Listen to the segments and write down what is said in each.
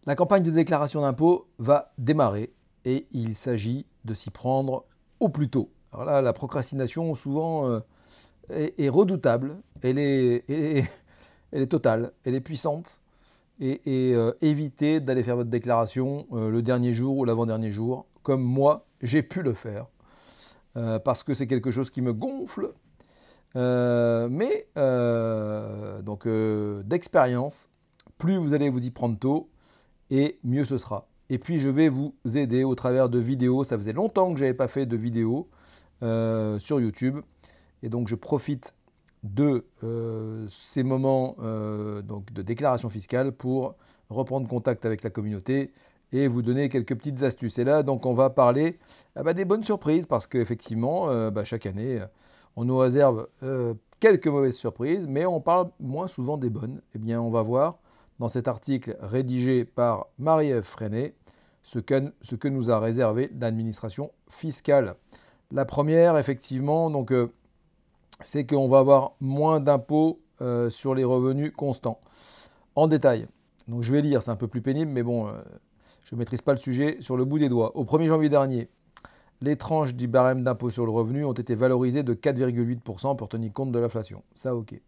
La campagne de déclaration d'impôt va démarrer et il s'agit de s'y prendre au plus tôt. Alors là, la procrastination souvent est redoutable, elle est totale, elle est puissante et évitez d'aller faire votre déclaration le dernier jour ou l'avant-dernier jour, comme moi j'ai pu le faire, parce que c'est quelque chose qui me gonfle, d'expérience, plus vous allez vous y prendre tôt, et mieux ce sera. Et puis je vais vous aider au travers de vidéos. Ça faisait longtemps que je n'avais pas fait de vidéos sur YouTube. Et donc je profite de ces moments donc de déclaration fiscale pour reprendre contact avec la communauté et vous donner quelques petites astuces. Et là, donc, on va parler des bonnes surprises parce qu'effectivement, chaque année, on nous réserve quelques mauvaises surprises, mais on parle moins souvent des bonnes. Eh bien, on va voir dans cet article rédigé par Marie-Ève Freinet ce que nous a réservé l'administration fiscale. La première, effectivement, c'est qu'on va avoir moins d'impôts sur les revenus constants. En détail, donc je vais lire, c'est un peu plus pénible, mais bon, je ne maîtrise pas le sujet sur le bout des doigts. Au 1er janvier dernier, les tranches du barème d'impôt sur le revenu ont été valorisées de 4,8% pour tenir compte de l'inflation. Ça, ok.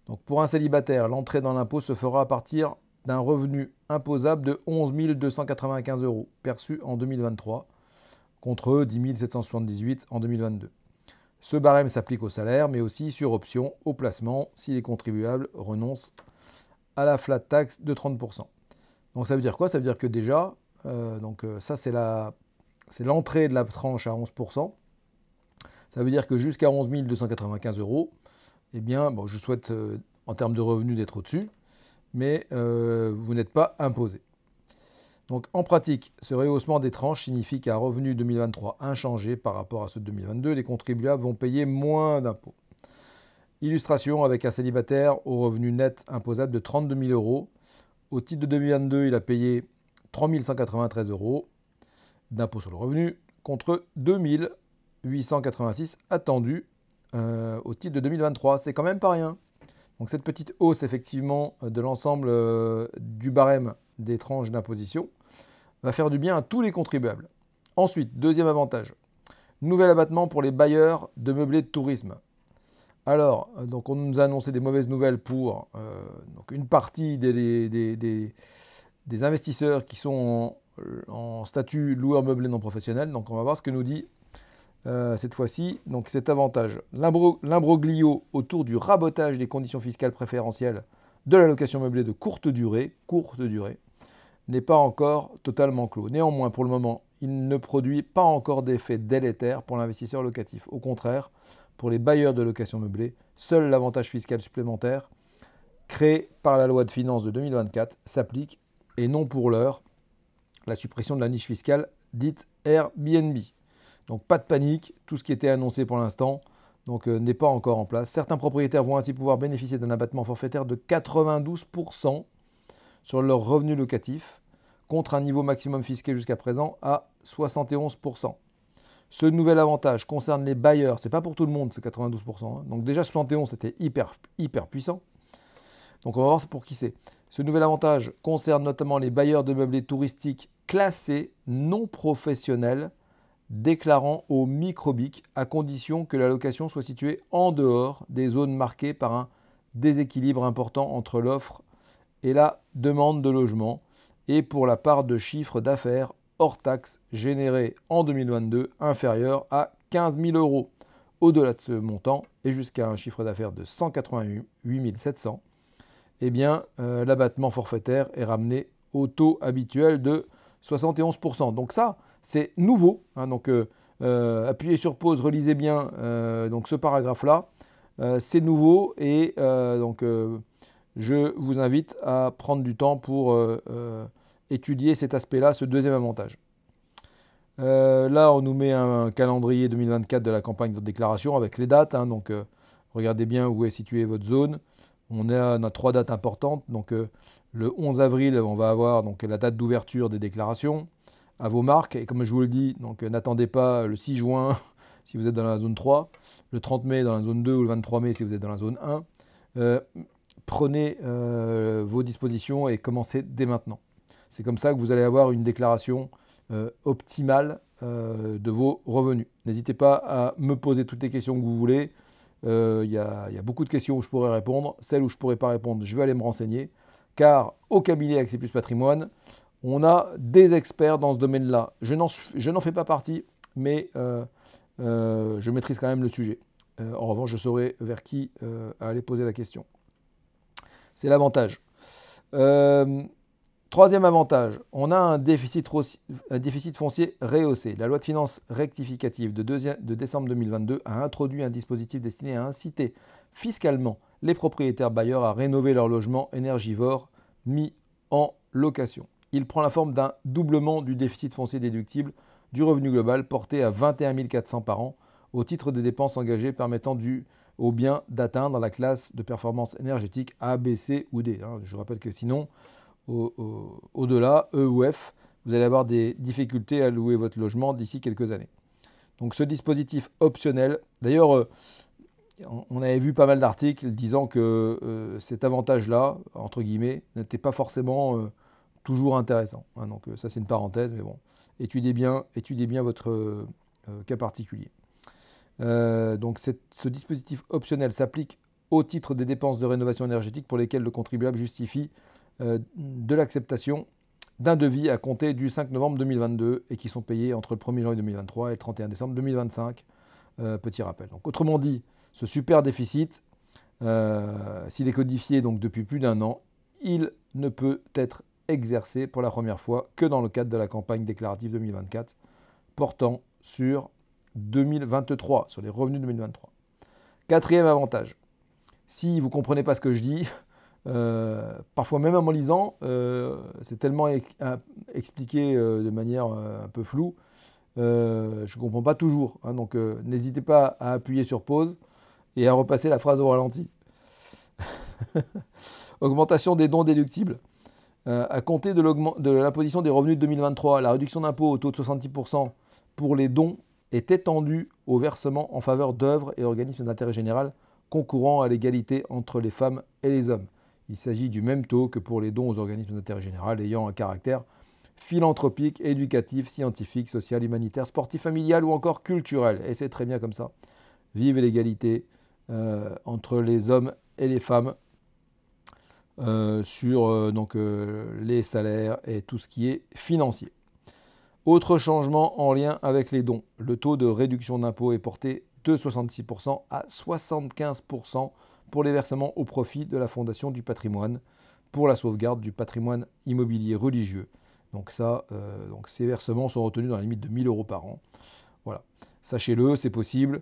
Donc pour un célibataire, l'entrée dans l'impôt se fera à partir d'un revenu imposable de 11 295 euros perçu en 2023 contre 10 778 en 2022. Ce barème s'applique au salaire, mais aussi sur option au placement si les contribuables renoncent à la flat tax de 30%. Donc ça veut dire quoi? Ça veut dire que déjà, ça c'est l'entrée de la tranche à 11%. Ça veut dire que jusqu'à 11 295 euros, eh bien, bon, je souhaite en termes de revenus d'être au-dessus, mais vous n'êtes pas imposé. Donc en pratique, ce rehaussement des tranches signifie qu'à revenu 2023 inchangé par rapport à ceux de 2022, les contribuables vont payer moins d'impôts. Illustration avec un célibataire au revenu net imposable de 32 000 euros. Au titre de 2022, il a payé 3 193 euros d'impôt sur le revenu contre 2 886 attendus au titre de 2023. C'est quand même pas rien. Donc cette petite hausse effectivement de l'ensemble du barème des tranches d'imposition va faire du bien à tous les contribuables. Ensuite, deuxième avantage, nouvel abattement pour les bailleurs de meublés de tourisme. Alors, donc on nous a annoncé des mauvaises nouvelles pour une partie des investisseurs qui sont en statut loueur meublé non professionnel. Donc on va voir ce que nous dit cette fois-ci donc cet avantage. L'imbroglio autour du rabotage des conditions fiscales préférentielles de la location meublée de courte durée, n'est pas encore totalement clos. Néanmoins, pour le moment, il ne produit pas encore d'effet délétère pour l'investisseur locatif. Au contraire, pour les bailleurs de location meublée, seul l'avantage fiscal supplémentaire créé par la loi de finances de 2024 s'applique et non pour l'heure la suppression de la niche fiscale dite Airbnb. Donc pas de panique, tout ce qui était annoncé pour l'instant n'est pas encore en place. Certains propriétaires vont ainsi pouvoir bénéficier d'un abattement forfaitaire de 92% sur leurs revenus locatifs, contre un niveau maximum fiscal jusqu'à présent à 71%. Ce nouvel avantage concerne les bailleurs, c'est pas pour tout le monde, c'est 92%. Donc déjà 71 c'était hyper puissant. Donc on va voir pour qui c'est. Ce nouvel avantage concerne notamment les bailleurs de meublés touristiques classés non professionnels déclarant au microbic à condition que la location soit située en dehors des zones marquées par un déséquilibre important entre l'offre et la demande de logement et pour la part de chiffre d'affaires hors taxe générée en 2022 inférieure à 15 000 euros. Au-delà de ce montant et jusqu'à un chiffre d'affaires de 188 700, eh bien, l'abattement forfaitaire est ramené au taux habituel de 71%. Donc ça, c'est nouveau. Appuyez sur pause, relisez bien ce paragraphe-là. C'est nouveau et je vous invite à prendre du temps pour étudier cet aspect-là, ce deuxième avantage. Là, on nous met un calendrier 2024 de la campagne de déclaration avec les dates. Regardez bien où est située votre zone. On a 3 dates importantes. Le 11 avril, on va avoir la date d'ouverture des déclarations à vos marques. Et comme je vous le dis, n'attendez pas le 6 juin si vous êtes dans la zone 3, le 30 mai dans la zone 2 ou le 23 mai si vous êtes dans la zone 1. Prenez vos dispositions et commencez dès maintenant. C'est comme ça que vous allez avoir une déclaration optimale de vos revenus. N'hésitez pas à me poser toutes les questions que vous voulez. Il y a beaucoup de questions où je pourrais répondre. Celles où je ne pourrais pas répondre, je vais aller me renseigner. Car au cabinet Accès Plus Patrimoine, on a des experts dans ce domaine-là. Je n'en fais pas partie, mais je maîtrise quand même le sujet. En revanche, je saurai vers qui aller poser la question. C'est l'avantage. Troisième avantage, on a un déficit foncier rehaussé. La loi de finances rectificative de décembre 2022 a introduit un dispositif destiné à inciter fiscalement les propriétaires bailleurs à rénover leur logement énergivore mis en location. Il prend la forme d'un doublement du déficit foncier déductible du revenu global porté à 21 400 par an au titre des dépenses engagées permettant au bien d'atteindre la classe de performance énergétique A, B, C ou D. Je rappelle que sinon, au-delà, E ou F, vous allez avoir des difficultés à louer votre logement d'ici quelques années. Donc ce dispositif optionnel, d'ailleurs, on avait vu pas mal d'articles disant que cet avantage-là, entre guillemets, n'était pas forcément toujours intéressant. Donc ça c'est une parenthèse, mais bon, étudiez bien votre cas particulier. Donc ce dispositif optionnel s'applique au titre des dépenses de rénovation énergétique pour lesquelles le contribuable justifie de l'acceptation d'un devis à compter du 5 novembre 2022 et qui sont payés entre le 1er janvier 2023 et le 31 décembre 2025. Petit rappel. Donc, autrement dit, ce super déficit, s'il est codifié donc depuis plus d'un an, il ne peut être exercé pour la première fois que dans le cadre de la campagne déclarative 2024 portant sur 2023, sur les revenus 2023. Quatrième avantage, si vous ne comprenez pas ce que je dis, parfois même en me lisant, c'est tellement expliqué de manière un peu floue, je ne comprends pas toujours. Donc n'hésitez pas à appuyer sur pause et à repasser la phrase au ralenti. Augmentation des dons déductibles. À compter de l'imposition des revenus de 2023, la réduction d'impôt au taux de 70% pour les dons est étendue au versement en faveur d'œuvres et organismes d'intérêt général concourant à l'égalité entre les femmes et les hommes. Il s'agit du même taux que pour les dons aux organismes d'intérêt général ayant un caractère philanthropique, éducatif, scientifique, social, humanitaire, sportif, familial ou encore culturel. Et c'est très bien comme ça. Vive l'égalité entre les hommes et les femmes sur les salaires et tout ce qui est financier. Autre changement en lien avec les dons. Le taux de réduction d'impôt est porté de 66% à 75% pour les versements au profit de la Fondation du patrimoine pour la sauvegarde du patrimoine immobilier religieux. Donc ces versements sont retenus dans la limite de 1 000 € par an. Voilà. Sachez-le, c'est possible.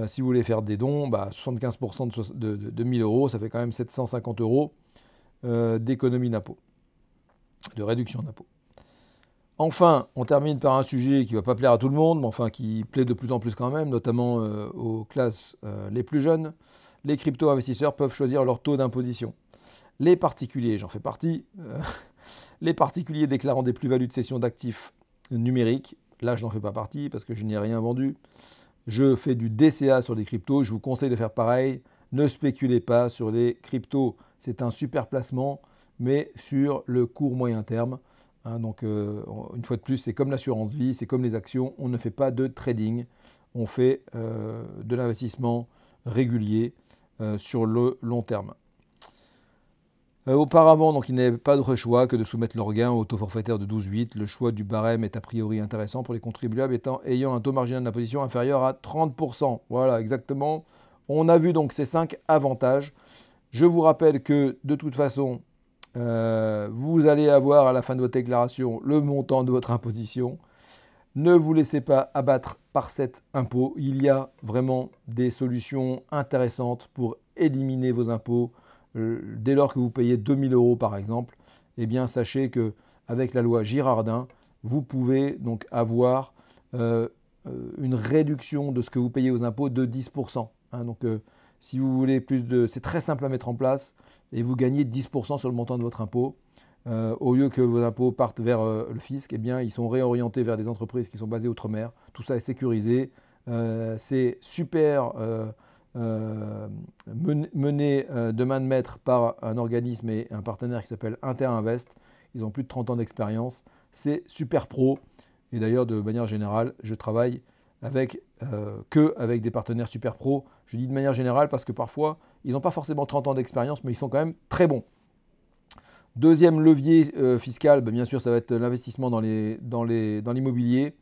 Si vous voulez faire des dons, 75% de 1 000 €, ça fait quand même 750 € d'économie d'impôt, de réduction d'impôt. Enfin, on termine par un sujet qui ne va pas plaire à tout le monde, mais enfin qui plaît de plus en plus quand même, notamment aux classes les plus jeunes. Les crypto-investisseurs peuvent choisir leur taux d'imposition. Les particuliers, j'en fais partie, les particuliers déclarant des plus-values de cession d'actifs numériques, là je n'en fais pas partie parce que je n'y ai rien vendu. Je fais du DCA sur les cryptos, je vous conseille de faire pareil. Ne spéculez pas sur les cryptos, c'est un super placement, mais sur le court moyen terme. Donc une fois de plus, c'est comme l'assurance vie, c'est comme les actions, on ne fait pas de trading, on fait de l'investissement régulier sur le long terme. Auparavant, donc, il n'y avait pas d'autre choix que de soumettre leur gain au taux forfaitaire de 12,8. Le choix du barème est a priori intéressant pour les contribuables ayant un taux marginal d'imposition inférieur à 30%. Voilà, exactement. On a vu donc ces 5 avantages. Je vous rappelle que de toute façon, vous allez avoir à la fin de votre déclaration le montant de votre imposition. Ne vous laissez pas abattre par cet impôt. Il y a vraiment des solutions intéressantes pour éliminer vos impôts. Dès lors que vous payez 2 000 € par exemple, eh bien sachez qu'avec la loi Girardin, vous pouvez donc avoir une réduction de ce que vous payez aux impôts de 10%. Donc si vous voulez c'est très simple à mettre en place et vous gagnez 10% sur le montant de votre impôt. Au lieu que vos impôts partent vers le fisc, eh bien, ils sont réorientés vers des entreprises qui sont basées outre-mer. Tout ça est sécurisé. C'est super mené de main de maître par un organisme et un partenaire qui s'appelle Interinvest, ils ont plus de 30 ans d'expérience. C'est super pro. Et d'ailleurs, de manière générale, je travaille avec avec des partenaires super pro. Je dis de manière générale parce que parfois, ils n'ont pas forcément 30 ans d'expérience, mais ils sont quand même très bons. Deuxième levier fiscal, bien sûr, ça va être l'investissement dans l'immobilier.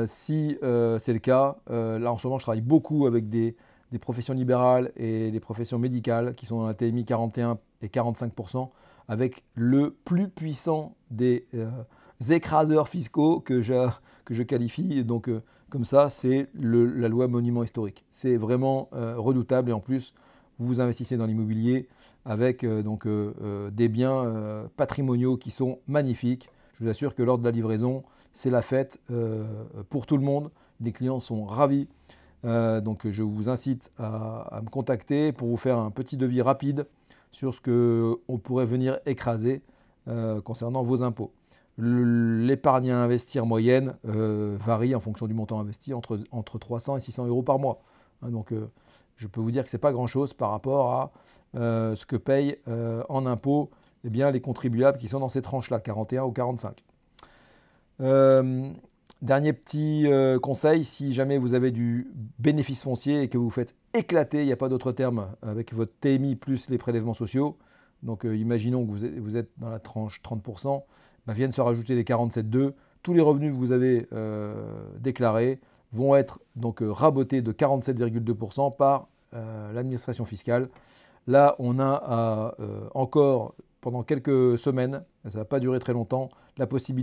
Si c'est le cas, là en ce moment, je travaille beaucoup avec des professions libérales et des professions médicales qui sont dans la TMI 41 et 45%, avec le plus puissant des écraseurs fiscaux que je qualifie. Et donc, comme ça, c'est la loi monument historique. C'est vraiment redoutable et en plus, vous investissez dans l'immobilier avec des biens patrimoniaux qui sont magnifiques. Je vous assure que lors de la livraison, c'est la fête pour tout le monde. Les clients sont ravis. Donc je vous incite à me contacter pour vous faire un petit devis rapide sur ce qu'on pourrait venir écraser concernant vos impôts. L'épargne à investir moyenne varie en fonction du montant investi entre 300 et 600 euros par mois. Donc je peux vous dire que ce n'est pas grand-chose par rapport à ce que payent en impôts les contribuables qui sont dans ces tranches-là, 41 ou 45. Dernier petit conseil, si jamais vous avez du bénéfice foncier et que vous faites éclater, il n'y a pas d'autre terme, avec votre TMI plus les prélèvements sociaux, donc imaginons que vous êtes dans la tranche 30%, viennent se rajouter les 47,2. Tous les revenus que vous avez déclarés vont être donc rabotés de 47,2% par l'administration fiscale. Là, on a encore pendant quelques semaines, ça ne va pas durer très longtemps, la possibilité